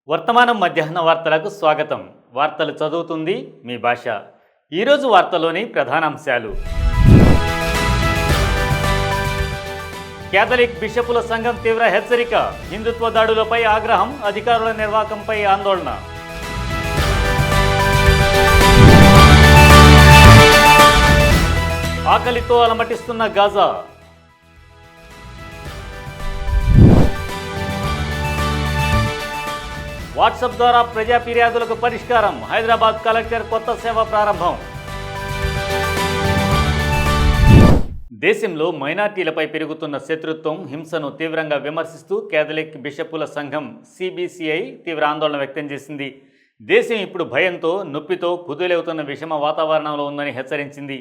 వర్తమానం మధ్యాహ్న వార్తలకు స్వాగతం. వార్తలు చదువుతుంది మీ భాష. ఈరోజు వార్తలోని ప్రధానాంశాలు: కేథలిక్ బిషపుల సంఘం తీవ్ర హెచ్చరిక, హిందుత్వ దాడులపై ఆగ్రహం, అధికారుల నిర్వాకంపై ఆందోళన. ఆకలితో అలమటిస్తున్న గాజా. వాట్సాప్ ద్వారా ప్రజా ఫిర్యాదులకు పరిష్కారం, హైదరాబాద్ కలెక్టర్ కొత్త సేవ ప్రారంభం. దేశంలో మైనార్టీలపై పెరుగుతున్న శత్రుత్వం, హింసను తీవ్రంగా విమర్శిస్తూ కేథలిక్ బిషపుల సంఘం సిబిసిఐ తీవ్ర ఆందోళన వ్యక్తం చేసింది. దేశం ఇప్పుడు భయంతో, నొప్పితో కుదులవుతున్న విషమ వాతావరణంలో ఉందని హెచ్చరించింది.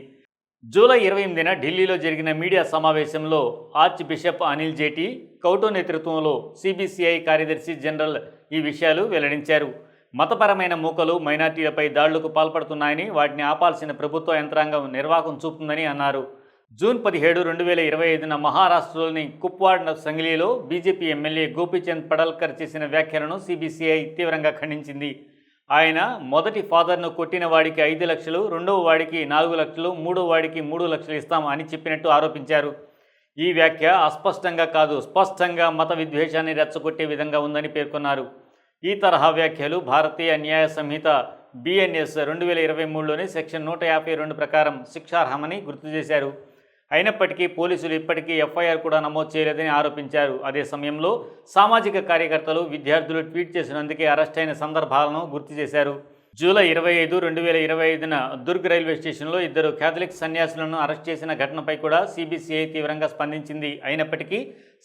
జూలై 28న ఢిల్లీలో జరిగిన మీడియా సమావేశంలో arch bishop Anil JT Couto నేతృత్వంలో సిబిసిఐ కార్యదర్శి జనరల్ ఈ విషయాలు వెల్లడించారు. మతపరమైన మూకలు మైనార్టీలపై దాడులకు పాల్పడుతున్నాయని, వాటిని ఆపాల్సిన ప్రభుత్వ యంత్రాంగం నిర్వాకం చూపుతుందని అన్నారు. జూన్ 17, 2025న మహారాష్ట్రలోని కుప్వాడ్ సంగ్లీలో బీజేపీ ఎమ్మెల్యే గోపీచంద్ పడల్కర్ చేసిన వ్యాఖ్యలను సిబిసిఐ తీవ్రంగా ఖండించింది. ఆయన మొదటి ఫాదర్ను కొట్టిన వాడికి 5 లక్షలు, రెండవ వాడికి 4 లక్షలు, మూడవ వాడికి 3 లక్షలు ఇస్తాం అని చెప్పినట్టు ఆరోపించారు. ఈ వ్యాఖ్య అస్పష్టంగా కాదు, స్పష్టంగా మత విద్వేషాన్ని రెచ్చగొట్టే విధంగా ఉందని పేర్కొన్నారు. ఈ తరహా వ్యాఖ్యలు భారతీయ న్యాయ సంహిత బిఎన్ఎస్ 2023లోని సెక్షన్ 152 ప్రకారం శిక్షార్హమని గుర్తు చేశారు. అయినప్పటికీ పోలీసులు ఇప్పటికీ ఎఫ్ఐఆర్ కూడా నమోదు చేయలేదని ఆరోపించారు. అదే సమయంలో సామాజిక కార్యకర్తలు, విద్యార్థులు ట్వీట్ చేసినందుకే అరెస్ట్ అయిన సందర్భాలను గుర్తు చేశారు. జూలై 25, 2025న దుర్గ్ రైల్వే స్టేషన్లో 2 కేథలిక్ సన్యాసులను అరెస్ట్ చేసిన ఘటనపై కూడా సిబిసిఐ తీవ్రంగా స్పందించింది. అయినప్పటికీ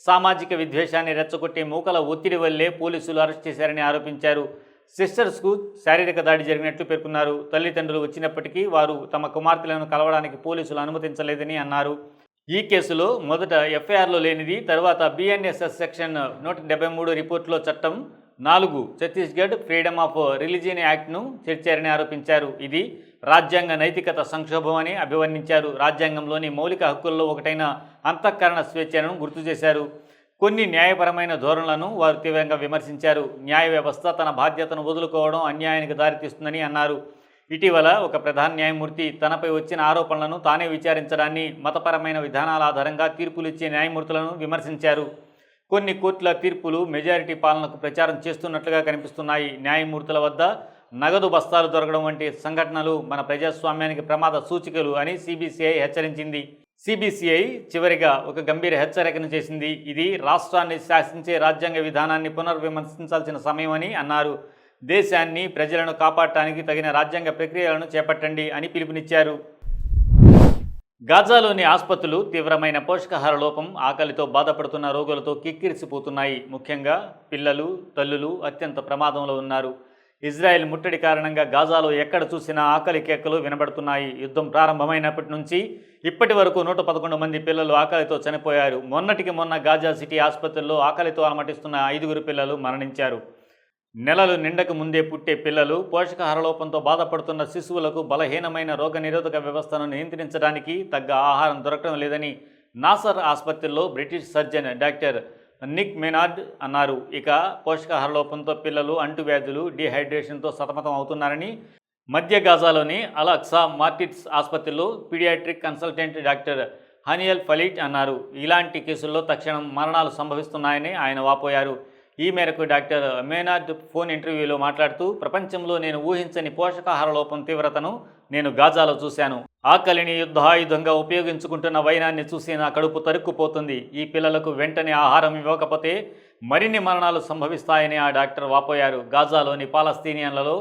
సామాజిక విద్వేషాన్ని రెచ్చగొట్టే మూకల ఒత్తిడి వల్లే పోలీసులు అరెస్ట్ చేశారని ఆరోపించారు. సిస్టర్స్కు శారీరక దాడి జరిగినట్లు పేర్కొన్నారు. తల్లిదండ్రులు వచ్చినప్పటికీ వారు తమ కుమార్తెలను కలవడానికి పోలీసులు అనుమతించలేదని అన్నారు. ఈ కేసులో మొదట ఎఫ్ఐఆర్లో లేనిది, తర్వాత బిఎన్ఎస్ఎస్ సెక్షన్ 173 రిపోర్టులో చట్టం 4 ఛత్తీస్గఢ్ ఫ్రీడమ్ ఆఫ్ రిలీజియన్ యాక్ట్ను చేర్చారని ఆరోపించారు. ఇది రాజ్యాంగ నైతికత సంక్షోభం అని అభివర్ణించారు. రాజ్యాంగంలోని మౌలిక హక్కుల్లో ఒకటైన అంతఃకరణ స్వేచ్ఛను గుర్తు చేశారు. కొన్ని న్యాయపరమైన ధోరణులను వారు తీవ్రంగా విమర్శించారు. న్యాయ వ్యవస్థ తన బాధ్యతను వదులుకోవడం అన్యాయానికి దారితీస్తుందని అన్నారు. ఇటీవల ఒక ప్రధాన న్యాయమూర్తి తనపై వచ్చిన ఆరోపణలను తానే విచారించడాన్ని, మతపరమైన విధానాల ఆధారంగా తీర్పులు ఇచ్చే న్యాయమూర్తులను విమర్శించారు. కొన్ని కోర్టుల తీర్పులు మెజారిటీ పాలనకు ప్రచారం చేస్తున్నట్లుగా కనిపిస్తున్నాయి. న్యాయమూర్తుల వద్ద నగదు బస్తాలు దొరకడం వంటి సంఘటనలు మన ప్రజాస్వామ్యానికి ప్రమాద సూచికలు అని సిబిసిఐ హెచ్చరించింది. సిబిసిఐ చివరిగా ఒక గంభీర హెచ్చరికను చేసింది. ఇది రాష్ట్రాన్ని శాసించే రాజ్యాంగ విధానాన్ని పునర్విమర్శించాల్సిన సమయమని అన్నారు. దేశాన్ని, ప్రజలను కాపాడటానికి తగిన రాజ్యాంగ ప్రక్రియలను చేపట్టండి అని పిలుపునిచ్చారు. గాజాలోని ఆసుపత్రులు తీవ్రమైన పోషకాహార లోపం, ఆకలితో బాధపడుతున్న రోగులతో కిక్కిరిసిపోతున్నాయి. ముఖ్యంగా పిల్లలు, తల్లులు అత్యంత ప్రమాదంలో ఉన్నారు. ఇజ్రాయెల్ ముట్టడి కారణంగా గాజాలో ఎక్కడ చూసినా ఆకలి కేకలు వినబడుతున్నాయి. యుద్ధం ప్రారంభమైనప్పటి నుంచి ఇప్పటి వరకు 111 మంది పిల్లలు ఆకలితో చనిపోయారు. మొన్నటికి మొన్న గాజా సిటీ ఆసుపత్రుల్లో ఆకలితో అలమటిస్తున్న 5 పిల్లలు మరణించారు. నెలలు నిండక ముందే పుట్టే పిల్లలు, పోషకాహార లోపంతో బాధపడుతున్న శిశువులకు బలహీనమైన రోగనిరోధక వ్యవస్థను నియంత్రించడానికి తగ్గ ఆహారం దొరకడం లేదని నాసర్ ఆసుపత్రిలో బ్రిటిష్ సర్జన్ డాక్టర్ నిక్ మెనార్డ్ అన్నారు. ఇక పోషకాహార లోపంతో పిల్లలు అంటువ్యాధులు, డీహైడ్రేషన్తో సతమతం అవుతున్నారని మధ్య గాజాలోని అల్ అక్సా మార్టిర్స్ ఆసుపత్రిలో పీడియాట్రిక్ కన్సల్టెంట్ డాక్టర్ హనియల్ ఫలీట్ అన్నారు. ఇలాంటి కేసుల్లో తక్షణం మరణాలు సంభవిస్తున్నాయని ఆయన వాపోయారు. ఈ మేరకు డాక్టర్ మేనార్డ్ ఫోన్ ఇంటర్వ్యూలో మాట్లాడుతూ, ప్రపంచంలో నేను ఊహించని పోషకాహార లోపం తీవ్రతను నేను గాజాలో చూశాను. ఆకలిని యుద్ధాయుధంగా ఉపయోగించుకుంటున్న వైనాన్ని చూసి నా కడుపు తరుక్కుపోతుంది. ఈ పిల్లలకు వెంటనే ఆహారం ఇవ్వకపోతే మరిన్ని మరణాలు సంభవిస్తాయని ఆ డాక్టర్ వాపోయారు. గాజాలోని పాలస్తీనియన్లలో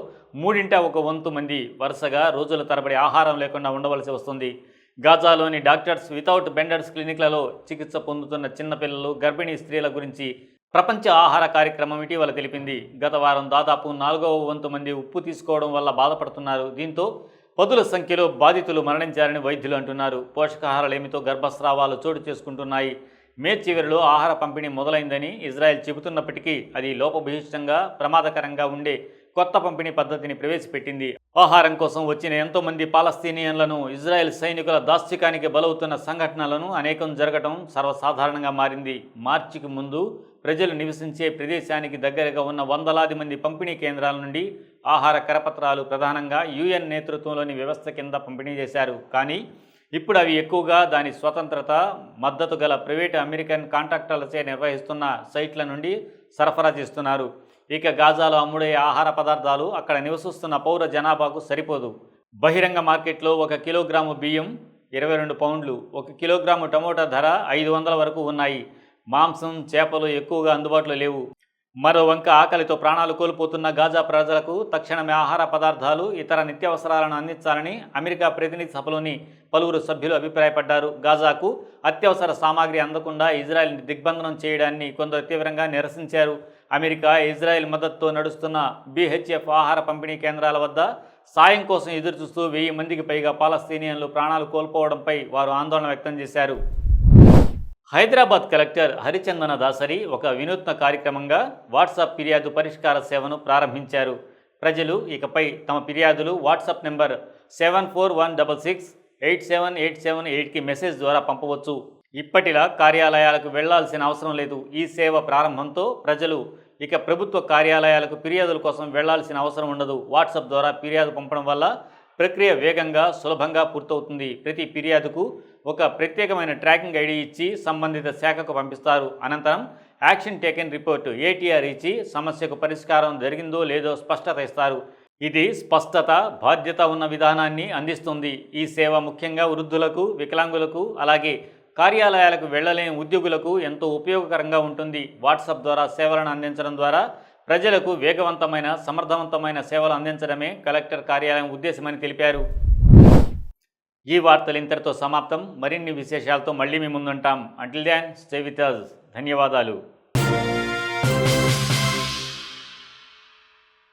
1/3 మంది వరుసగా రోజుల తరబడి ఆహారం లేకుండా ఉండవలసి వస్తుంది. గాజాలోని డాక్టర్స్ వితౌట్ బెండర్స్ క్లినిక్లలో చికిత్స పొందుతున్న చిన్నపిల్లలు, గర్భిణీ స్త్రీల గురించి ప్రపంచ ఆహార కార్యక్రమం ఇటీవల తెలిపింది. గత వారం దాదాపు 4వ వంతు మంది ఉప్పు తీసుకోవడం వల్ల బాధపడుతున్నారు. దీంతో పదుల సంఖ్యలో బాధితులు మరణించారని వైద్యులు అంటున్నారు. పోషకాహారలేమితో గర్భస్రావాలు చోటు చేసుకుంటున్నాయి. మే చివరిలో ఆహార పంపిణీ మొదలైందని ఇజ్రాయెల్ చెబుతున్నప్పటికీ అది లోపభూయిష్టంగా, ప్రమాదకరంగా ఉండే కొత్త పంపిణీ పద్ధతిని ప్రవేశపెట్టింది. ఆహారం కోసం వచ్చిన ఎంతోమంది పాలస్తీనియన్లను ఇజ్రాయెల్ సైనికుల దాష్టికానికి బలవుతున్న సంఘటనలను అనేకం జరగటం సర్వసాధారణంగా మారింది. మార్చికి ముందు ప్రజలు నివసించే ప్రదేశానికి దగ్గరగా ఉన్న వందలాది మంది పంపిణీ కేంద్రాల నుండి ఆహార కరపత్రాలు ప్రధానంగా యుఎన్ నేతృత్వంలోని వ్యవస్థ కింద పంపిణీ చేశారు. కానీ ఇప్పుడు అవి ఎక్కువగా దాని స్వతంత్రత, మద్దతు గల ప్రైవేటు అమెరికన్ కాంట్రాక్టర్లచే నిర్వహిస్తున్న సైట్ల నుండి సరఫరా చేస్తున్నారు. ఇక గాజాలో అమ్ముడే ఆహార పదార్థాలు అక్కడ నివసిస్తున్న పౌర జనాభాకు సరిపోదు. బహిరంగ మార్కెట్లో 1 కిలోగ్రాము బియ్యం 22 పౌండ్లు, 1 కిలోగ్రాము టమోటా ధర 500 వరకు ఉన్నాయి. మాంసం, చేపలు ఎక్కువగా అందుబాటులో లేవు. మరో వంక ఆకలితో ప్రాణాలు కోల్పోతున్న గాజా ప్రజలకు తక్షణమే ఆహార పదార్థాలు, ఇతర నిత్యావసరాలను అందించాలని అమెరికా ప్రతినిధి సభలోని పలువురు సభ్యులు అభిప్రాయపడ్డారు. గాజాకు అత్యవసర సామాగ్రి అందకుండా ఇజ్రాయెల్ని దిగ్బంధనం చేయడాన్ని కొందరు తీవ్రంగా నిరసించారు. అమెరికా, ఇజ్రాయెల్ మద్దతుతో నడుస్తున్న బిహెచ్ఎఫ్ ఆహార పంపిణీ కేంద్రాల వద్ద సాయం కోసం ఎదురుచూస్తూ 1000 మందికి పైగా పాలస్తీనియన్లు ప్రాణాలు కోల్పోవడంపై వారు ఆందోళన వ్యక్తం చేశారు. హైదరాబాద్ కలెక్టర్ హరిచందన దాసరి ఒక వినూత్న కార్యక్రమంగా వాట్సాప్ ఫిర్యాదు పరిష్కార సేవను ప్రారంభించారు. ప్రజలు ఇకపై తమ ఫిర్యాదులు వాట్సాప్ నెంబర్ 7416687878కి మెసేజ్ ద్వారా పంపవచ్చు. ఇప్పటిలా కార్యాలయాలకు వెళ్లాల్సిన అవసరం లేదు. ఈ సేవ ప్రారంభంతో ప్రజలు ఇక ప్రభుత్వ కార్యాలయాలకు ఫిర్యాదుల కోసం వెళ్లాల్సిన అవసరం ఉండదు. వాట్సాప్ ద్వారా ఫిర్యాదు పంపడం వల్ల ప్రక్రియ వేగంగా, సులభంగా పూర్తవుతుంది. ప్రతి ఫిర్యాదుకు ఒక ప్రత్యేకమైన ట్రాకింగ్ ఐడి ఇచ్చి సంబంధిత శాఖకు పంపిస్తారు. అనంతరం యాక్షన్ టేకెన్ రిపోర్టు ATR ఇచ్చి సమస్యకు పరిష్కారం జరిగిందో లేదో స్పష్టత ఇస్తారు. ఇది స్పష్టత, బాధ్యత ఉన్న విధానాన్ని అందిస్తుంది. ఈ సేవ ముఖ్యంగా వృద్ధులకు, వికలాంగులకు, అలాగే కార్యాలయాలకు వెళ్లలేని ఉద్యోగులకు ఎంతో ఉపయోగకరంగా ఉంటుంది. వాట్సాప్ ద్వారా సేవలను అందించడం ద్వారా ప్రజలకు వేగవంతమైన, సమర్థవంతమైన సేవలు అందించడమే కలెక్టర్ కార్యాలయం ఉద్దేశమని తెలిపారు. ఈ వార్తలు ఇంతటితో సమాప్తం. మరిన్ని విశేషాలతో మళ్ళీ మీ ముందుంటాం. Until then stay with us. ధన్యవాదాలు.